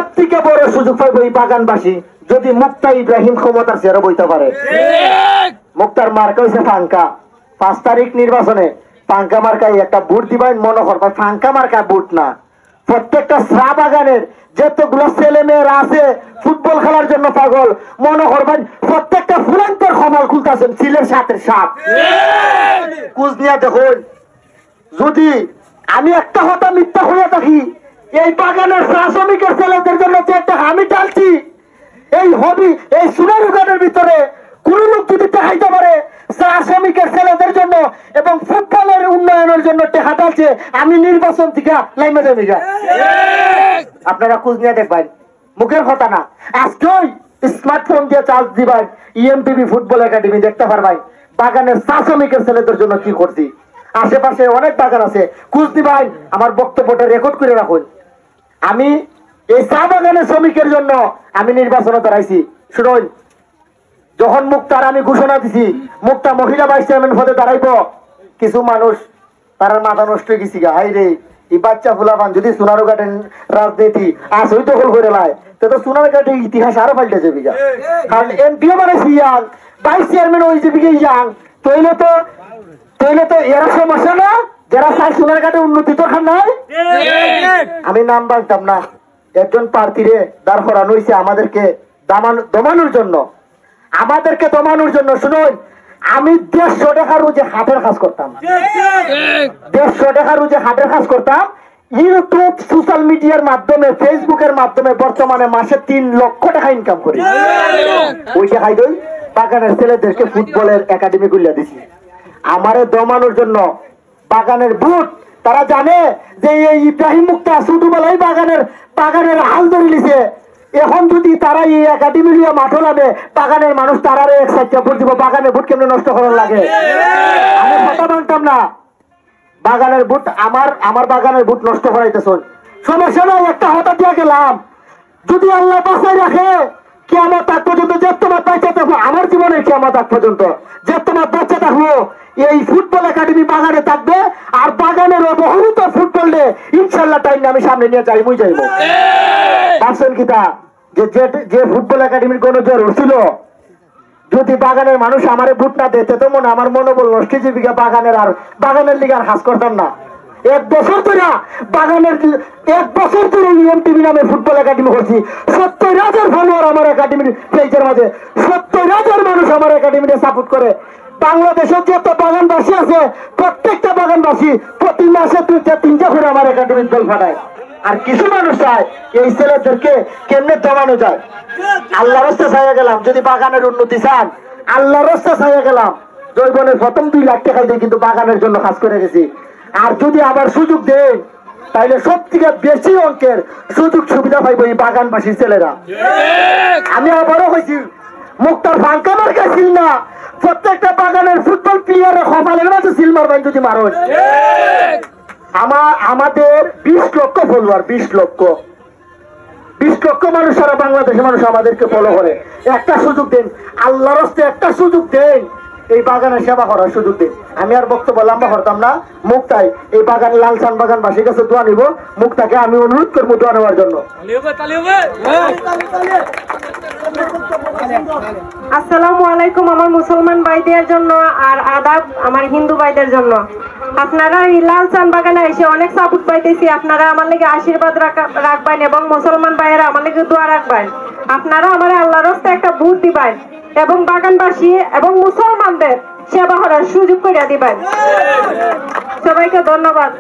সবথেকে বড় সুযোগ পাইব এই বাগানবাসী যদি মুক্তা ইব্রাহিম ক্ষমতার চেয়ারে বইতে পারে। মুক্তার মার্কা হয়েছে ফাঙ্কা। 5 তারিখ নির্বাচনে ফাঙ্কা মার্কায় একটা ভোট দিবেন, মনে করবেন ফাঙ্কা মার্কা ভোট না, প্রত্যেকটা চা বাগানের যতগুলো ছেলে মেয়েরা আছে ফুটবল খেলার জন্য পাগল, মনে করবেন প্রত্যেকটা ফুলান্তের খবর খুলতেছেন ছিলের সাথে সাপ কুচনিয়া। দেখুন, যদি আমি একটা হতা মিথ্যা হয়ে থাকি, এই বাগানের চা শ্রমিকের ছেলেদের জন্য যে একটা আমি টালছি, এই হবি এই সোনারুগানের ভিতরে কোন লোক যদি দেখাইতে পারে চা শ্রমিকের ছেলেদের জন্য এবং ফুটবলের উন্নয়নের জন্য টেকা টালছে, আমি নির্বাচন থেকে লাইমে যাবি। আপনারা খোঁজ নিয়ে দেখবেন, মুখের কথা না। আজকেই স্মার্টফোন দিয়ে চার্জ দিবেন, ইএমটিভি ফুটবল একাডেমি দেখতে পারবেন বাগানের চা শ্রমিকের ছেলেদের জন্য কি করছি। আশেপাশে অনেক বাগান আছে, খোঁজ দিবেন, আমার বক্তব্যটা রেকর্ড করে রাখুন। আমি এই চা বাগানের শ্রমিকের জন্য আমি নির্বাচনে দাঁড়াইছি। শুনুন, যখন মুক্তার আমি ঘোষণা দিছি মুক্তা মহিলা ভাইস চেয়ারম্যান পদে দাঁড়াইব, কিছু মানুষ তার মাথা নষ্ট হয়ে গেছি গা, হাই রে এই বাচ্চা ফুলাবান যদি সোনারুঘাটের রাজনীতি আসই দখল করে লাই তো সোনারুঘাটের ইতিহাস আরো পাল্টে যাবি গা। কারণ এমপিও মানে ইয়াং, ভাইস চেয়ারম্যান ওই যাবি ইয়াং, তৈলে তো এরা সমস্যা না, যারা চাই সোনারঘাটে উন্নতি তো খান নাই। আমি নাম বাঁচতাম না, একজন প্রার্থীরে দাঁড় করানো হয়েছে আমাদেরকে দমানোর জন্য, আমাদেরকে দমানোর জন্য। শুনুন, আমি 150 টাকা রোজে হাটের কাজ করতাম, 150 টাকা রোজে হাটের কাজ করতাম। ইউটিউব সোশ্যাল মিডিয়ার মাধ্যমে ফেসবুকের মাধ্যমে বর্তমানে মাসে 3 লক্ষ টাকা ইনকাম করি। ওই টাকাই দই বাগানের ছেলেদেরকে ফুটবলের একাডেমি খুলে দিছি আমারে দমানোর জন্য। বাগানের বুট তারা জানে যে এই ইব্রাহিম মুক্তা ছোটবেলায় বাগানের হাল ধরে নিছে। এখন যদি তারা এই একাডেমি নিয়ে মাঠে লাগে, বাগানের মানুষ তারারে এক সাইডটা ভোট দিব। বাগানের ভোট কেমন নষ্ট করার লাগে, আমি কথা মানতাম না। বাগানের ভোট আমার বাগানের ভোট নষ্ট করাইতেছেন, সমস্যা নাই, একটা হঠাৎ দিয়ে গেলাম। যদি আল্লাহ বাঁচাই রাখে কিয়ামত আগ পর্যন্ত, যে তোমার বাচ্চা থাকবো, আমার জীবনে কিয়ামত আগ পর্যন্ত যে তোমার বাচ্চা থাকবো, এই ফুটবল একাডেমি বাগানে থাকবে। আর বাগানের অবহেলিত ফুটবল নিয়ে ইনশাল্লাহ টাইম আমি সামনে নিয়ে যাইবই যাইব। ভাবছেন কিতা যে ফুটবল একাডেমির কোন জোর উঠছিল, যদি বাগানের মানুষ আমারে ভোট না দিতে তো মনে আমার মনোবল নষ্ট জীবিকা বাগানের লিগার হাস করতাম না। 1 বছর ধরে ইএমটিভি নামে ফুটবল একাডেমি করছি। 70,000 ফলোয়ার আমার একাডেমির পেজের মাঝে, 70,000 মানুষ আমার একাডেমিতে সাপোর্ট করে। বাংলাদেশের যত বাগানবাসী আছে প্রত্যেকটা বাগানবাসী প্রতি মাসে 2-3টা করে আমার একাডেমির দল ফাটায়। আর কিছু মানুষ চায় এই ছেলেদেরকে কেমনে দমানো যায়। আল্লাহর রাস্তা চাইয়া গেলাম, যদি বাগানের উন্নতি চান আল্লাহর রাস্তা চাইয়া গেলাম। জৈবনের প্রথম 2 লাখ টাকা দিয়ে কিন্তু বাগানের জন্য কাজ করে গেছি। আর যদি আবার সুযোগ দেন তাইলে সব থেকে বেশি অঙ্কের সুযোগ সুবিধা পাইব এই বাগানবাসীর ছেলেরা। আমি আবারও কইছি, মুক্তার ফাঙ্কা মার্কা ছিল না, প্রত্যেকটা বাগানের ফুটবল প্লেয়ারের কপালের মাঝে সিল মারবেন যদি মারুন। আমাদের 20 লক্ষ ফলোয়ার, 20 লক্ষ মানুষ সারা বাংলাদেশের মানুষ আমাদেরকে ফলো করে। একটা সুযোগ দেন, আল্লাহর রাস্তায় একটা সুযোগ দেন, এই বাগানের সেবা করার সুযোগ দিন। আমি আর বক্তব্য লম্বা করতাম না। মুক্তাই এই বাগান লালসান বাগানবাসীর কাছে দোয়া নিব, মুক্তাকে আমি অনুরোধ করবো দোয়া নেওয়ার জন্য। আসসালামু আলাইকুম আমার মুসলমান ভাইদের জন্য আর আদাব আমার হিন্দু ভাইদের জন্য। আপনারা এই লালসান বাগানে এসে অনেক সাপোর্ট পাইতেছি, আপনারা আমার লেগে আশীর্বাদ রাখবেন এবং মুসলমান ভাইয়েরা আমার লেগে দোয়া রাখবেন। আপনারা আমার আল্লাহর রাস্তায় একটা ভোট দিবেন এবং বাগানবাসী এবং মুসলমানদের সেবা করার সুযোগ করে দিবেন। সবাইকে ধন্যবাদ।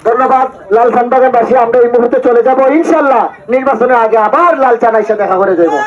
ধন্যবাদ লালসান বাগানবাসী। আমরা এই মুহূর্তে চলে যাব ইনশাল্লাহ, নির্বাচনের আগে আবার লালচান এসে দেখা করে যাবো।